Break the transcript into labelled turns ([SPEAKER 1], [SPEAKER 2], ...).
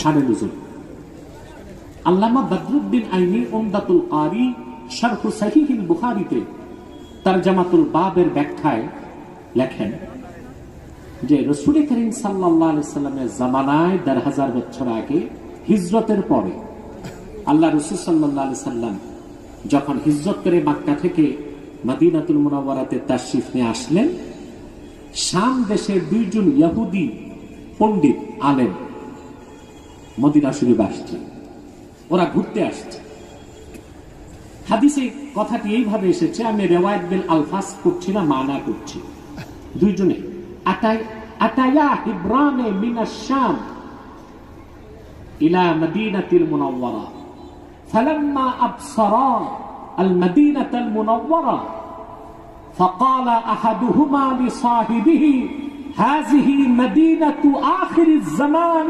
[SPEAKER 1] শানে নুজুল। আল্লামা বদরুদ্দিন আইনি উমদাতুল কারি শারহ সহিহুল বুখারীতে তারজামাতুল বাবের ব্যাখ্যায় লেখেন যে রাসূল করিম সাল্লাল্লাহু আলাইহি সাল্লামের জামানায় ১৫০০ বছর আগে হিজরতের পরে আল্লাহ রাসূল সাল্লাল্লাহু আলাইহি সাল্লাম যখন হিজরত করে মক্কা থেকে মদিনাতুল মুনাওয়ারাতে তাশরিফ নিয়ে আসলেন, শাম দেশের ২ জন ইহুদি পণ্ডিত আলেম মদিনা শরীফ আসছে, ওরা ঘুরতে আসছে। হাদিসে কথাটি এইভাবে এসেছে, আমি রিওয়ায়াত বিল আলফাজ করছি না, মানা করছি। ২ জনে আতায়া হিব্রানে মিনাশ শাম ইলা মদিনাতিল মুনাওয়ারা ফালাম্মা আবসারা আল মদিনাতাল মুনাওয়ারা فقال احدهما لصاحبه هذه مدينة آخر الزمان